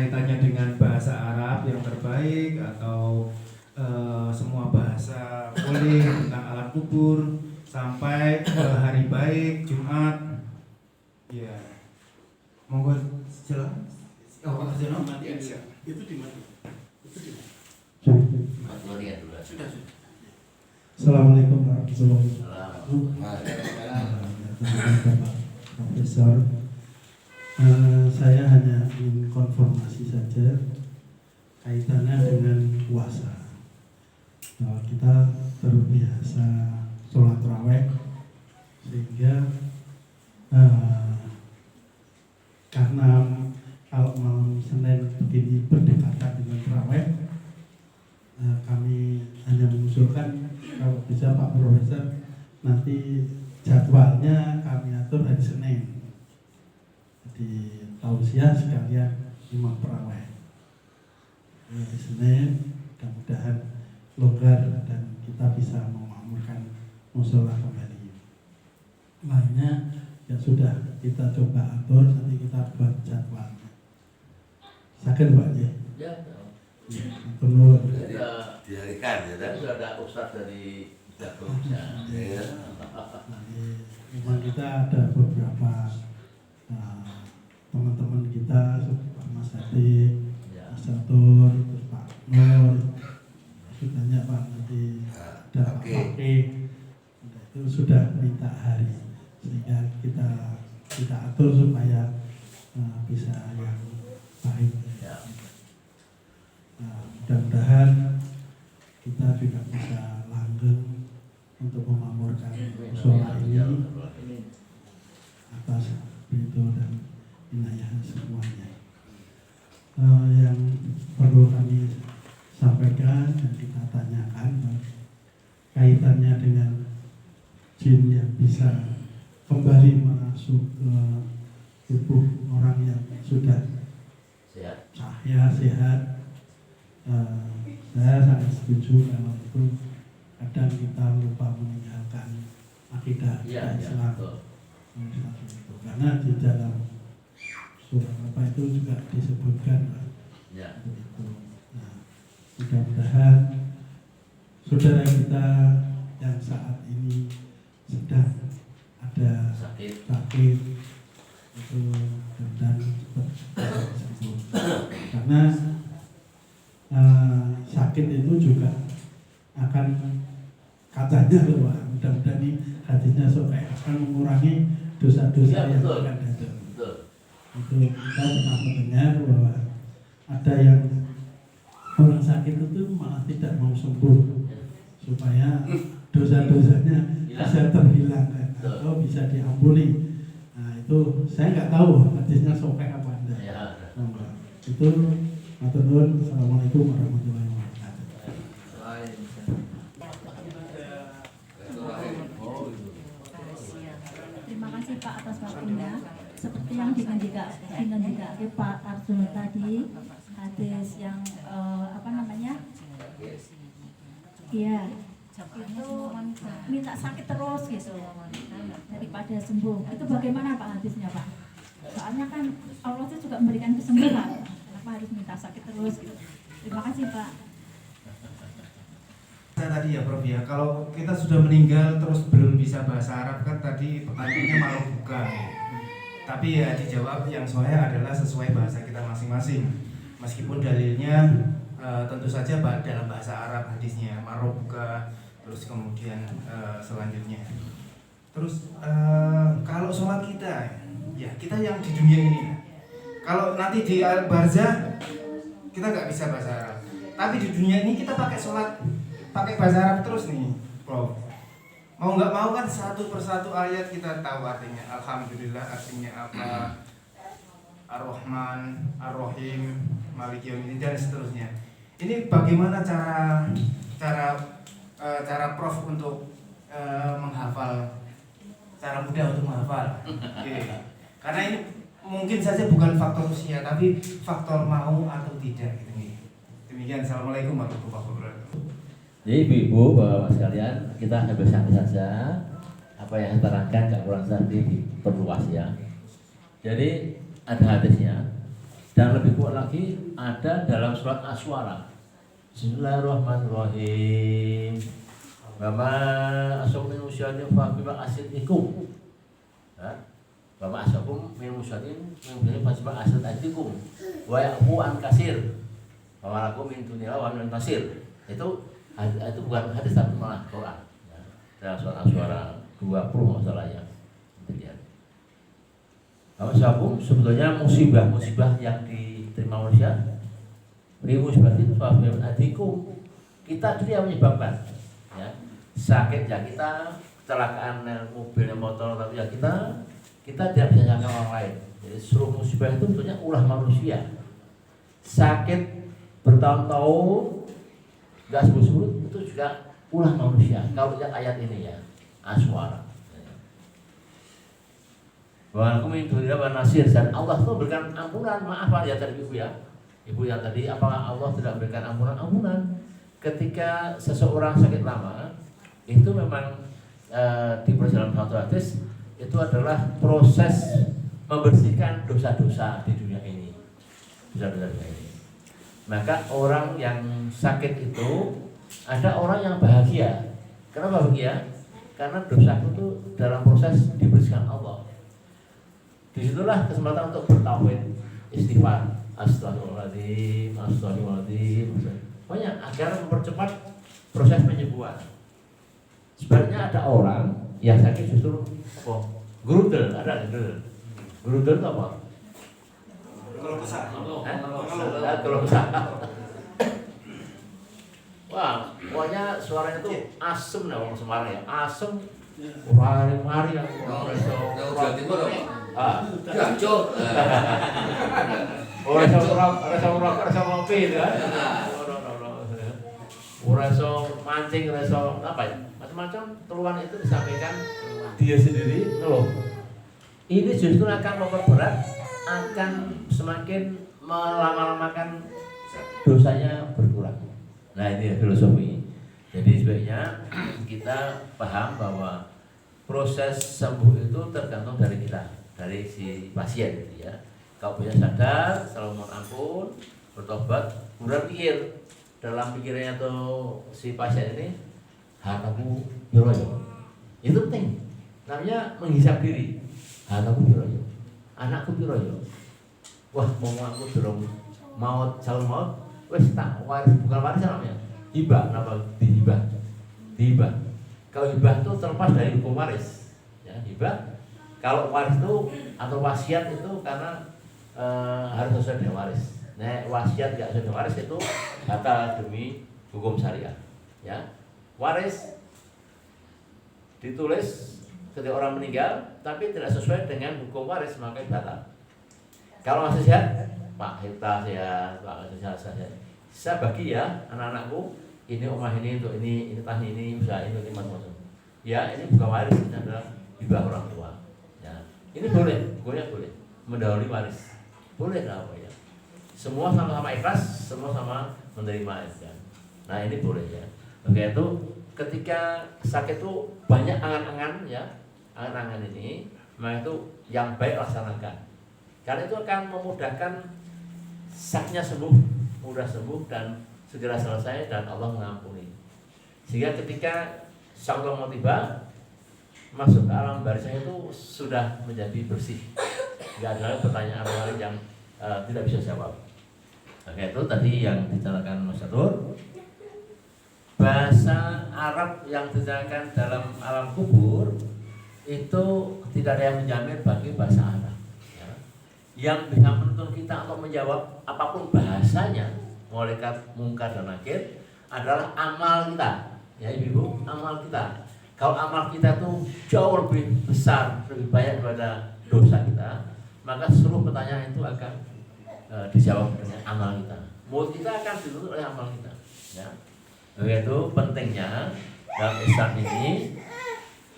kaitannya dengan bahasa Arab yang terbaik atau semua bahasa boleh, tentang alam kubur sampai hari baik Jumat. Ya, monggo silakan. Oh, Arjono mati aja. Itu di mana? Sudah. Assalamualaikum warahmatullahi wabarakatuh. Bapak Profesor, saya hanya ingin konfirmasi saja kaitannya dengan puasa. Bahwa kita terbiasa sholat raweh sehingga karena kalau malam Senin begini berdekatan dengan raweh, kami hanya mengusulkan kalau bisa Pak Profesor nanti jadwalnya kami atur hari Senin. Jadi tausiah sekalian imam tarawih. Hari Senin mudah-mudahan longgar dan kita bisa memakmurkan musola kembali. Lainnya ya sudah kita coba atur, nanti kita buat jadwalnya. Sakit Pak ya? Ya. Penurut. Diharikan ya kan? Sudah ada ustaz dari Jakarta. Ya. Memang kita ada beberapa teman-teman kita seperti Pak Mas Hadi, Mas Satur, terus Pak Nur, banyak Pak nanti ada Pak Fakih, itu sudah minta hari sehingga kita atur supaya bisa yang baik. Mudah-mudahan kita juga bisa langgeng untuk memakmurkan musola ini atas itu dan inayah semuanya. Yang perlu kami sampaikan dan kita tanyakan kaitannya dengan jin yang bisa kembali masuk ke tubuh orang yang sudah cahaya sehat. Saya sangat setuju kalau itu kadang kita lupa meninggalkan akidah Islam. Karena di dalam surat apa itu juga disebutkan begitu. Nah, mudah-mudahan saudara kita yang saat ini sedang ada sakit itu dan cepat sembuh. Karena sakit itu juga akan katanya loh Pak, mudah-mudahan ini hadisnya supaya akan mengurangi dosa-dosa yang akan datang. Itu kita pernah mendengar bahwa ada yang orang sakit itu malah tidak mau sembuh supaya dosa-dosanya bisa terhilangkan atau bisa diampuni. Nah itu saya nggak tahu hadisnya sampai apa anda. Itu matur nuwun. Assalamualaikum warahmatullahi wabarakatuh. Terima kasih Pak atas waktunya. Seperti yang dinandika Pak Arjono tadi, hadis yang Iya, itu minta sakit terus gitu daripada sembuh. Itu bagaimana Pak hadisnya Pak? Soalnya kan Allah itu juga memberikan kesembuhan. Kenapa harus minta sakit terus gitu? Terima kasih Pak. Tadi ya Prof ya, kalau kita sudah meninggal terus belum bisa bahasa Arab kan tadi pertanyaannya malah bukan. Tapi ya dijawab yang soalnya adalah sesuai bahasa kita masing-masing. Meskipun dalilnya tentu saja dalam bahasa Arab hadisnya marobuka, terus kemudian selanjutnya. Terus kalau sholat kita, ya kita yang di dunia ini. Kalau nanti di barzah kita nggak bisa bahasa Arab. Tapi di dunia ini kita pakai sholat pakai bahasa Arab terus nih, Prof. Mau nggak mau kan satu persatu ayat kita tahu artinya. Alhamdulillah artinya apa, Ar-Rahman, Ar-Rahim, Maliki Yaumiddin dan seterusnya. Ini bagaimana cara Prof untuk menghafal, cara mudah untuk menghafal. Karena ini mungkin saja bukan faktor usia, tapi faktor mau atau tidak. Gitu. Demikian. Assalamualaikum warahmatullahi wabarakatuh. Jadi ibu-ibu, bapak sekalian, kita sambil santai saja. Apa yang terangkan Kak Kurang tadi diperluas ya. Jadi ada hadisnya Dan lebih kuat lagi ada dalam surat Asy-Syu'ara. Bismillahirrahmanirrahim. Bama asakum min musyatin fa bima asitikum. Bama asakum min musyatin fa bima asitikum. Wa ya'fu an katsir. Bama lakum min dunya wa min tasir. Itu bukan hadis tapi malah Quran. Ya. Dalam surat Asy-Syu'ara 20 masalahnya. Bama asakum sebetulnya musibah yang diterima manusia. Musbatin fa bima asitikum. Kita itu yang menyebabkan. Ya. Sakit ya kita, kecelakaan mobil motor, tapi ya kita tidak bisa nyangka orang lain. Jadi seluruh musibah itu sebetulnya ulah manusia. Sakit bertahun-tahun nggak sembuh-sembuh itu juga ulah manusia. Kalau lihat ayat ini ya, Asy-Syu'ara. Walakum min dunya wa nasir, dan Allah itu berikan ampunan. Maaf ya tadi ibu ya. Ibu yang tadi, apakah Allah tidak berikan ampunan? Ketika seseorang sakit lama, itu memang di perjalanan satu hadis itu adalah proses membersihkan dosa-dosa di dunia ini. Dosa-dosa dunia ini. Maka orang yang sakit itu ada orang yang bahagia. Kenapa bahagia? Karena dosaku itu dalam proses dibersihkan Allah. Disitulah kesempatan untuk bertauhid, istighfar, astagfirullahaladzim, astagfirullahaladzim, banyak agar mempercepat proses penyembuhan. Sebenarnya ada orang yang sakit justru apa? Gerudel, ada gerudel. Gerudel itu apa? Kalau besar. Kalau besar. Wah, pokoknya suaranya itu asem nih orang Semarang ya, asem. Mari yang orang Jawa Timur. Gacor. Orang ngopi itu kan. Orang mancing, apa ya? Macam-macam keluhan itu disampaikan dia sendiri ngeluh. Ini justru akan memperberat, akan semakin melama-lamakan dosanya berkurang. Nah ini filosofi. Jadi sebaiknya kita paham bahwa proses sembuh itu tergantung dari kita, dari si pasien gitu ya. Kalau punya sadar, selalu mohon ampun, bertobat, kemudian pikir dalam pikirannya tuh si pasien ini, hataku biroyo. Itu penting. Namanya menghisap diri. Hataku biroyo. Anakku biroyo. Wah, mau aku dorong maut, calon maut, wes tak waris, bukan warisan namanya. Hibah, kenapa dihibah? Dihibah. Kalau hibah itu terlepas dari hukum waris. Ya, hibah. Kalau waris itu atau wasiat itu karena harus sesuai dengan waris. Nah, wasiat tidak sesuai dengan waris itu batal demi hukum syariah. Ya, waris ditulis ketika orang meninggal, tapi tidak sesuai dengan hukum waris maka batal. Kalau masih sehat, Pak kita sehat, Pak sehat. Saya bagi ya anak-anakku, ini omah ini untuk ini tah ini, usaha ini untuk macam-macam. Ya, ini bukan waris, ini adalah hibah orang tua. Ya, ini boleh, boleh mendahului waris. Boleh nggak apa ya? Semua sama-sama ikhlas, semua sama menerima ya. Nah ini boleh ya. Oke itu ketika sakit itu banyak angan-angan ya, angan-angan ini, maka itu yang baik laksanakan. Karena itu akan memudahkan sakitnya sembuh, mudah sembuh dan segera selesai dan Allah mengampuni. Sehingga ketika sang Allah mau tiba, masuk ke alam barzah itu sudah menjadi bersih. Tidak ada pertanyaan lain yang tidak bisa jawab. Oke itu tadi yang dicarakan Mas Catur. Bahasa Arab yang dicarakan dalam alam kubur itu tidak ada yang menjamin bagi bahasa Arab. Ya. Yang bisa menuntun kita untuk menjawab apapun bahasanya, malaikat mungkar dan nakir adalah amal kita. Ya ibu, amal kita. Kalau amal kita itu jauh lebih besar, lebih banyak daripada dosa kita, maka seluruh pertanyaan itu akan dijawab dengan amal kita. Mulut kita akan dituntut oleh amal kita. Ya. Yaitu pentingnya dalam Islam ini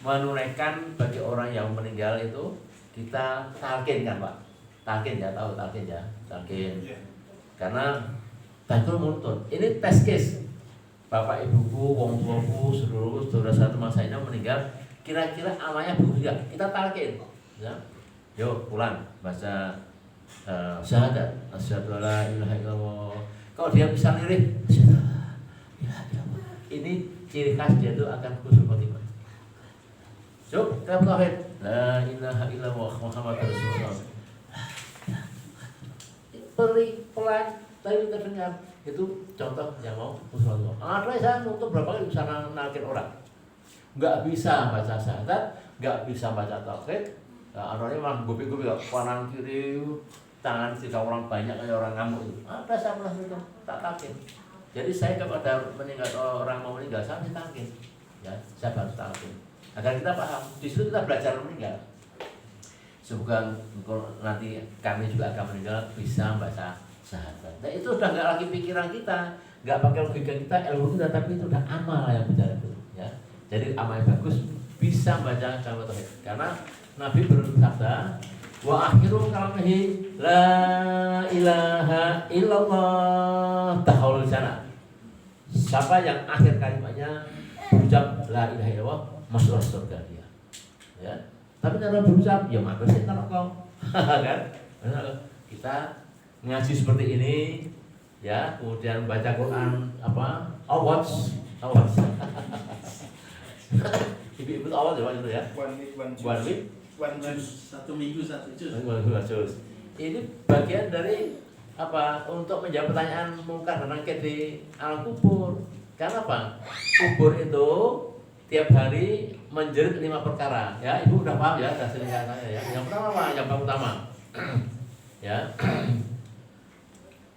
menunaikan bagi orang yang meninggal itu kita talqin kan Pak? Talqin ya, tahu talqin ya? Talqin. Karena talqin menuntut. Ini test case. Bapak ibuku, wong tuaku, seluruh saudara teman saya meninggal, kira-kira amalnya bagus enggak? Kita talqin. Ya. Yuk pulang baca syahadat, asyhadu alla ilaha illallah. Kalau dia bisa lirik, asyhadu alla ilaha illallah. Ini ciri khas dia itu akan husnul khotimah. Cuk, kita tauhid. La ilaha illallah Muhammadur Rasulullah. Pelan, tapi terdengar. Itu contoh yang mau husnul khotimah. Ada saya untuk berapa kali bisa nalkin orang. Enggak bisa baca syahadat, enggak bisa baca tauhid. Anaknya malah gopi-gopi kanan kiri, tangan jika orang banyak kayak orang ngamuk itu. Ada saya malah itu tak takin. Jadi saya kepada meninggal orang mau meninggal saya takin. Ya, saya harus takin. Agar kita paham, di situ kita belajar meninggal. Semoga nanti kami juga akan meninggal bisa baca syahadat. Nah itu udah nggak lagi pikiran kita, nggak pakai logika kita, ilmu kita, tapi itu udah amal yang bicara itu. Ya, jadi amal yang bagus bisa baca kalimat tauhid. Karena Nabi bersabda, wa akhiru kalamihi la ilaha illallah tahul jannah. Siapa yang akhir kalimatnya berucap la ilaha illallah masuk surga dia. Ya. Tapi kalau berucap ya maka sih neraka. Kan? Kita ngaji seperti ini ya, kemudian baca Quran apa? Awards. Ibu-ibu awal itu ya. One week. Satu minggu satu juz. Ini bagian dari apa? Untuk menjawab pertanyaan mungkar dan nakir di alam kubur. Karena apa? Kubur itu tiap hari menjerit 5 perkara. Ya, ibu udah paham ya hasilnya saya ya. Yang pertama apa? Yang pertama, ya.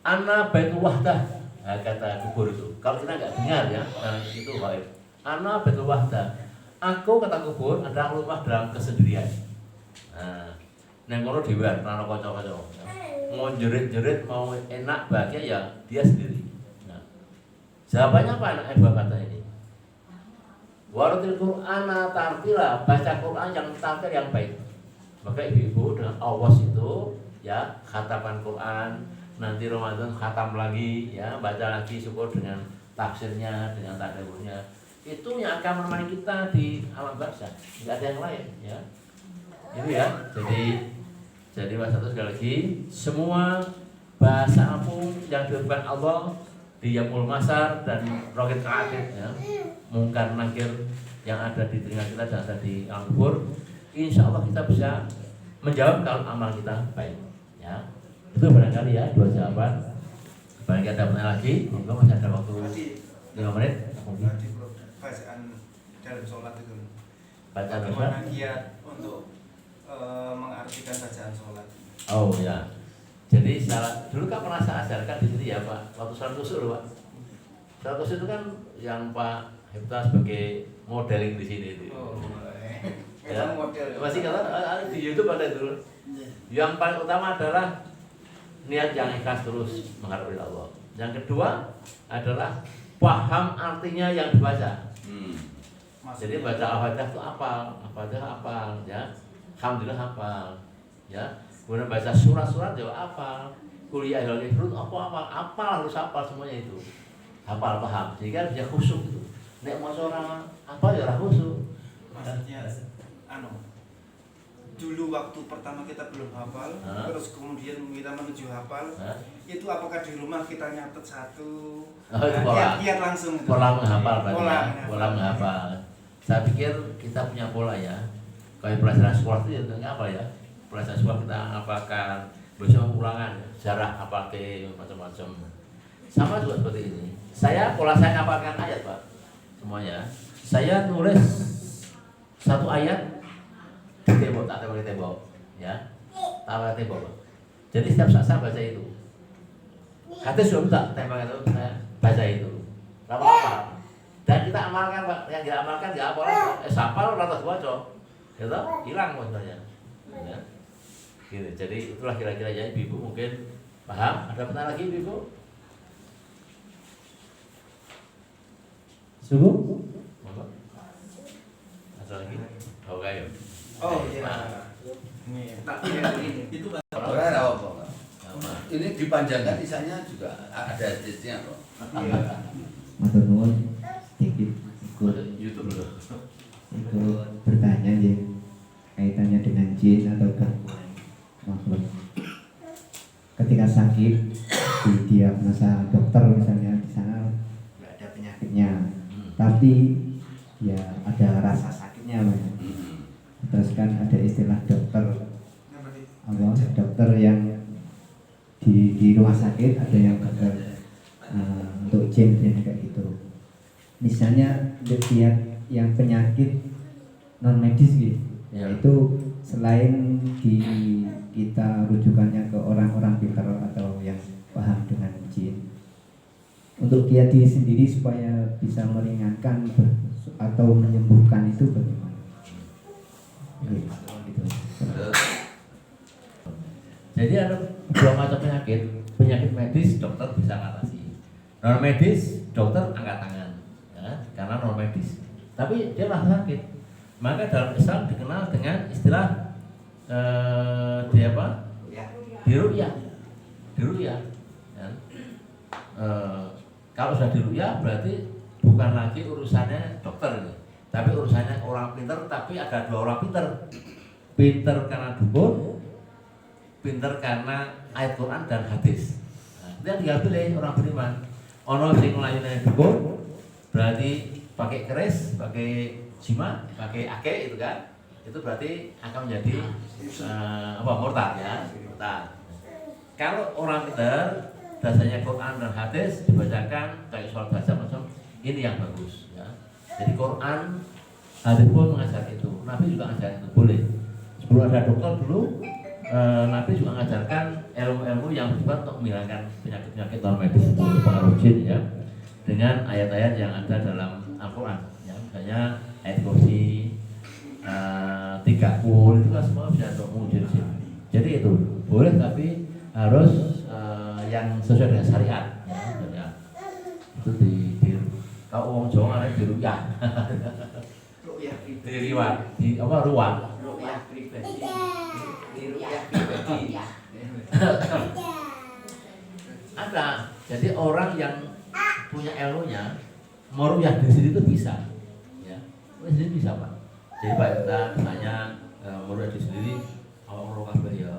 Ana baitul wahdah. Nah, kata kubur itu. Kalau kita nggak dengar ya, nah itu baik. Ana baitul wahdah. Aku kata kubur adalah rumah dalam kesendirian. Nah, kalau di luar, nana kocok-kocok, mau jerit-jerit, mau enak, bahagia ya dia sendiri. Nah, jawabannya apa anak ibu kata ini? Waratil Qur'ana tartila, baca Quran yang tartil yang baik. Maka ibu-ibu dengan awas itu ya khataman Quran, nanti Ramadan khatam lagi ya, baca lagi syukur dengan tafsirnya, dengan tadabburnya. Itu yang akan menemani kita di alam barzah, nggak ada yang lain ya. Itu ya. Jadi Mas Satu sekali lagi, semua bahasa apapun yang dilakukan Allah di Yaumul Masar dan Rohit Ka'atid ya, mungkar nakir yang ada di telinga kita dan ada di alam kubur, insya Allah kita bisa menjawab kalau amal kita baik ya. Itu barangkali ya 2 jawaban. Barangkali ada pertanyaan lagi, monggo masih ada waktu 5 menit. Bacaan dalam sholat itu Bacaan bagaimana kiat untuk mengartikan bacaan sholat. Oh ya. Jadi dulu kan pernah saya ajarkan di sini ya Pak, waktu sholat kusuk loh Pak. Sholat kusuk itu kan yang Pak Hipta sebagai modeling di sini itu. Oh, ya. model. Masih kata di YouTube ada dulu. Yang paling utama adalah niat yang ikhlas terus mengharap Allah. Yang kedua adalah paham artinya yang dibaca. Jadi baca Al-Fatihah itu apa? Al-Fatihah apa? Ya. Alhamdulillah hafal. Ya. Kemudian baca surat-surat juga hafal. Kuliah ilal ifrud apa harus hafal semuanya itu. Hafal paham. Sehingga dia khusyuk itu. Nek mau seorang apa ya ora khusyuk. Maksudnya dulu waktu pertama kita belum hafal, terus kemudian kita menuju hafal, itu apakah di rumah kita nyatet satu, kiat langsung itu. Pola menghafal berarti. Pola menghafal. Saya pikir kita punya pola ya. Kayak pelajaran sekolah itu ya apa ya? Pelajaran sekolah kita hafalkan, besok ulangan, jarah apa ke macam-macam. Sama juga seperti ini. Pola saya hafalkan ayat Pak, semuanya. Saya nulis 1 ayat di tembok, tak tembok di tembok, ya, taruh di tembok. Jadi setiap saat saya baca itu. Hadis sudah tak tembok itu saya baca itu. Apa? Dan kita amalkan Pak, yang tidak amalkan tidak apa sapal atau baca, gitu, hilang maksudnya. Ya. Gitu. Jadi itulah kira-kira ya ibu mungkin paham. Ada pertanyaan lagi ibu? Cukup? Ada lagi? Oke. Oh iya. Ini Itu ini dipanjangkan isanya juga ada hadisnya kok. Matur nuwun sedikit YouTube dulu. ikut bertanya ya, kaitannya dengan jin atau gangguan makhluk. sakit di diagnosa dokter misalnya di sana nggak ada penyakitnya, tapi ya ada rasa sakitnya Mas. Terus kan ada istilah dokter dokter yang di rumah sakit, ada yang dokter untuk jin kayak gitu. Misalnya lihat yang penyakit non medis gitu, yaitu selain kita rujukannya ke orang-orang pintar atau yang paham dengan jin, untuk dia diri sendiri supaya bisa meringankan atau menyembuhkan itu bagaimana? Gitu. Jadi ada dua macam penyakit medis dokter bisa atasi, non medis dokter angkat tangan, ya, karena non medis. Tapi dia lah sakit, maka dalam Islam dikenal dengan istilah diruqyah. Ya. Kalau sudah diruqyah berarti bukan lagi urusannya dokter ini, tapi urusannya orang pintar. Tapi ada dua orang pintar karena dukun, pintar karena ayat Quran dan hadis. Dia tinggal pilih orang beriman. Ono sing nglayune dukun berarti pakai keris, pakai jima, pakai ake itu kan. Itu berarti akan menjadi murtad ya, murtad. Kalau orang pintar dasarnya Quran dan hadis dibacakan kayak soal bahasa macam ini yang bagus ya. Jadi Quran, hadis pun mengajar itu, Nabi juga mengajar itu boleh. Sebelum ada dokter dulu, Nabi juga mengajarkan ilmu-ilmu yang bersifat untuk menghilangkan penyakit-penyakit non medis itu pengaruh jin ya, dengan ayat-ayat yang ada dalam Al-Quran ya, misalnya ayat kursi 30 itu kan semua bisa untuk mengusir jin. Jadi itu boleh, tapi harus yang sesuai dengan syariat ya. Itu di kalau orang Jawa ada diruqyah. Diriwat di apa ruang ada. Jadi orang yang punya ilmunya mau ruqyah di sini itu bisa ya, di sini bisa Pak. Jadi Pak kita misalnya mau ruqyah di sendiri, awak kabeh ya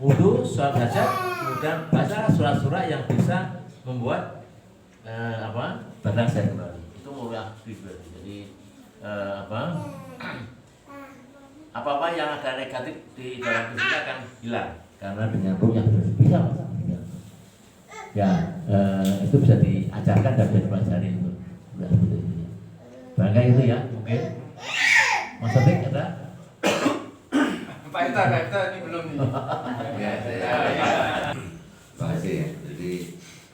wudu, sholat hajat, kemudian baca surat-surat yang bisa membuat badan sehat kembali. Itu ruqyah pribadi. Jadi apa-apa yang ada negatif di dalam tubuh kita akan hilang karena dengan ruqyah bisa ya. Itu bisa diajarkan dan bisa dipelajari itu. Barangkali itu ya mungkin. Mas Atik ada? Pak Ita ini belum nih. Ya, terima kasih. Jadi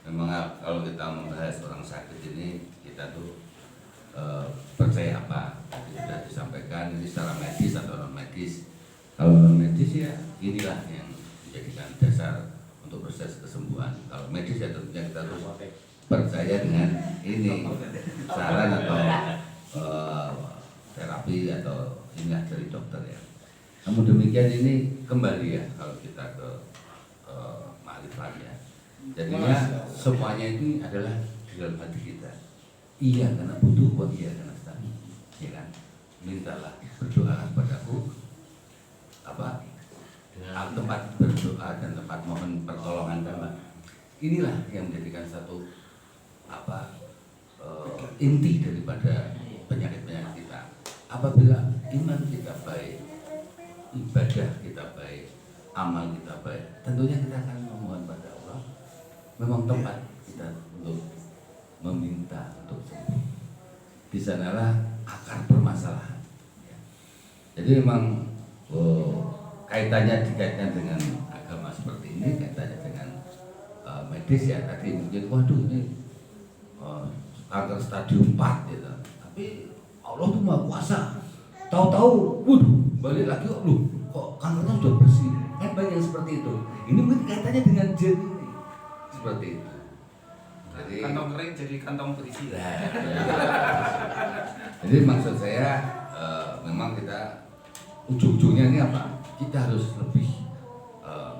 memang kalau kita membahas orang sakit ini, kita tuh percaya apa? Tadi sudah disampaikan ini secara medis atau non medis. Kalau non medis ya inilah yang dijadikan dasar untuk proses kesembuhan. Kalau medis ya tentunya kita harus percaya dengan ini saran atau terapi atau inilah dari dokter ya. Namun demikian ini kembali ya kalau kita ke ma'rifat ya. Jadinya semuanya ini adalah di dalam hati kita. Iya karena butuh, buat iya karena sedang. Ya kan? Mintalah, berdoa padaku tempat berdoa dan tempat mohon pertolongan dan inilah yang menjadikan satu inti daripada penyakit-penyakit kita. Apabila iman kita baik, ibadah kita baik, amal kita baik, tentunya kita akan memohon pada Allah. Memang tempat kita untuk meminta untuk sembuh. Di sanalah akar permasalahan. Jadi memang dikaitkan dengan agama seperti ini, kaitannya dengan medis ya. Tadi mungkin waduh ini kanker stadium 4 gitu. Tapi Allah tuh Maha Kuasa. Tahu-tahu, waduh, balik lagi kok kankernya sudah bersih. Kan banyak yang seperti itu. Ini mungkin kaitannya dengan jin ini. Seperti itu. Jadi Kantong kering jadi kantong berisi. Jadi maksud saya memang kita ujung-ujungnya ini apa? Kita harus lebih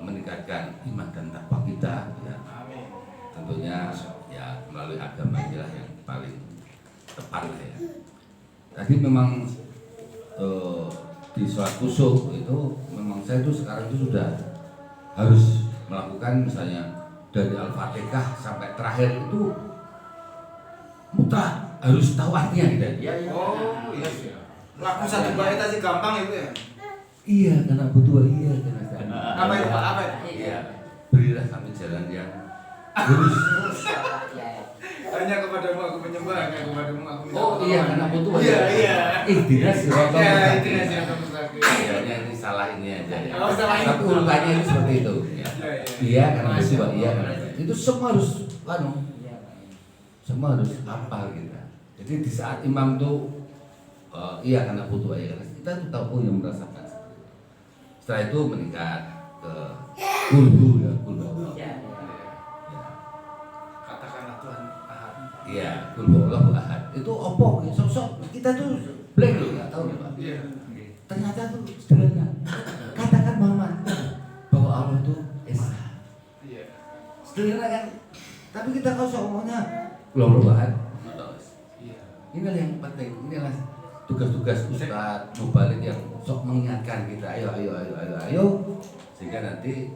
meningkatkan iman dan takwa kita ya. Amin. Tentunya ya melalui agama inilah yang paling tepat lah ya. Tadi memang di sholat kusuk itu memang saya itu sekarang itu sudah harus melakukan misalnya dari Al-Fatihah sampai terakhir itu mutlak harus tahu artinya gitu. Oh iya. Laku satu bait aja gampang itu ya. Iya, karena butuh iya karena Apa itu Pak? Apa itu? Iya. Berilah kami jalan yang lurus. Hanya kepadamu aku menyembah, hanya kepadamu aku minta Oh iya, karena butuh. Iya, iya. Ihdinas siratal Iya, mustaqim. itu nasi yang mustaqim. Kayaknya ini salah ini aja ya. Oh, salah ini. Tapi urutannya ini seperti itu. Ya. Iya karena butuh, iya karena butuh. Itu semua harus semua harus hafal kita. Jadi di saat imam tuh iya karena butuh ya karena kita tuh tahu yang merasakan. Setelah itu meningkat ke kulhu ya kulhu. Katakanlah Tuhan Ahad. Iya kulhu Allahu Ahad. Itu opo sosok kita tuh blank loh nggak tahu ya Pak. Iya. Ternyata tuh sederhana. Katakan Muhammad bahwa Allah tuh esa. Iya. Sederhana kan. Tapi kita kalau ngomongnya Allahu Ahad. Iya. Inilah yang penting. Inilah tugas-tugas Ustadz Mubalik yang sok mengingatkan kita ayo sehingga nanti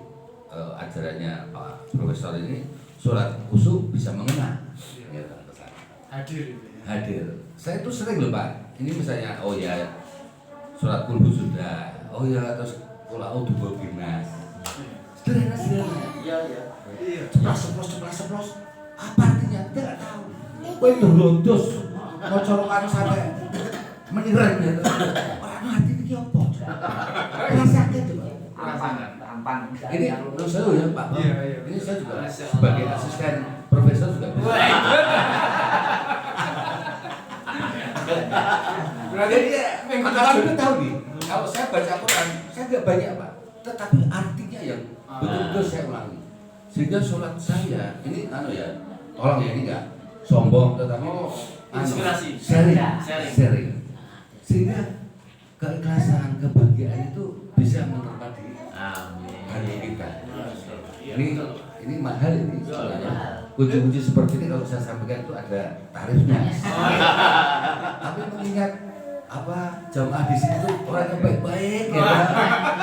ajarannya Pak Profesor ini sholat khusyuk bisa mengena ya, Hadir itu ya. hadir. Saya itu sering loh Pak ini misalnya oh ya sholat kulhu sudah oh ya terus kalau dua binas sederhana Iya. ceplos apa artinya tidak tahu kowe dolos mau corokan sampai meniran ya. Orang hati ini apa? Rasakan coba. Rasakan. Ini menurut saya ya Pak. Iya. Ini saya juga sebagai asisten profesor juga bisa. Berarti Kalau itu tahu nih. Kalau saya baca Quran, saya nggak banyak Pak. Tetapi artinya yang betul-betul saya ulangi. Sehingga sholat saya ini ya, tolong ya ini nggak sombong tetapi inspirasi. Sharing. Sehingga keikhlasan, kebahagiaan itu bisa menerpa di hati kita. Ini mahal ini sebenarnya. Kunci-kunci seperti ini kalau saya sampaikan itu ada tarifnya. Tapi mengingat jamaah di sini tuh orangnya baik-baik ya,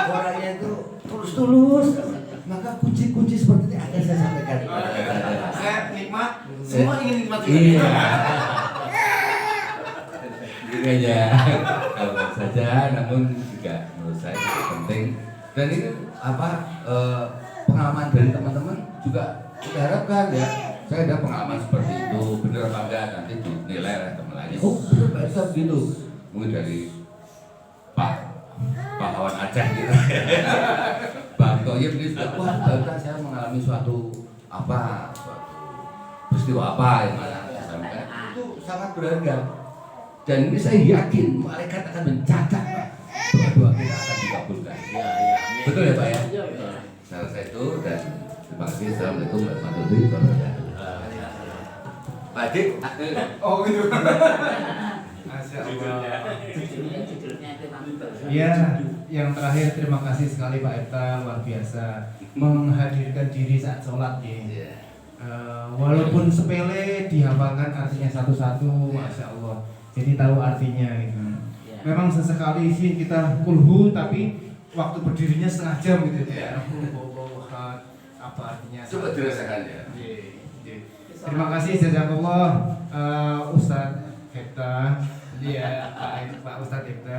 orangnya itu tulus-tulus. Maka kunci-kunci seperti ini akan saya sampaikan. Saya nikmat. Semua ingin nikmat juga. Iya. Ini aja kalau saja namun juga menurut saya itu penting dan ini pengalaman dari teman-teman juga kita harapkan ya saya ada pengalaman seperti itu benar apa enggak nanti dinilai oleh teman lainnya oh benar Pak Ustaz gitu mungkin dari Pak Hawan Aceh gitu Bang Toyib ini sudah wah saya mengalami suatu peristiwa yang mana sampai itu sangat berharga. Dan ini saya yakin malaikat akan mencatat doa-doa kita akan dikabulkan. Betul ya Pak ya? Saya rasa itu dan terima kasih. Assalamualaikum warahmatullahi wabarakatuh. Pak Dik. Oh gitu. Masya Allah. Ya, yang terakhir terima kasih sekali Pak Epta luar biasa menghadirkan diri saat sholat ya. Walaupun sepele dihafalkan artinya satu-satu, masya Allah. Jadi tahu artinya gitu. Memang sesekali sih kita kulhu tapi waktu berdirinya setengah jam gitu ya. Apa artinya? Coba dirasakan ya. Terima kasih jazakallah Ustadz Hepta, Pak Ustadz Hepta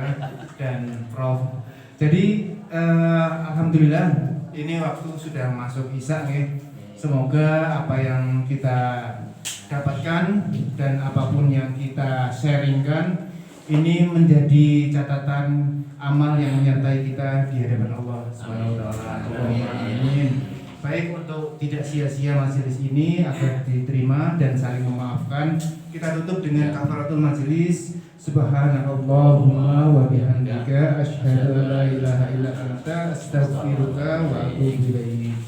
dan Prof. Jadi alhamdulillah ini waktu sudah masuk Isya nih. Semoga apa yang kita dapatkan dan apapun yang kita sharingkan ini menjadi catatan amal yang menyertai kita di hadapan Allah Subhanahu wa taala. Amin. Baik, untuk tidak sia-sia majelis ini agar diterima dan saling memaafkan, kita tutup dengan kafaratul majelis. Subhanallahumma wa bihamdika asyhadu an la ilaha illa anta astaghfiruka wa atubu ilaik.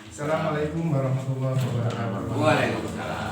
Assalamualaikum warahmatullahi wabarakatuh. Waalaikumsalam.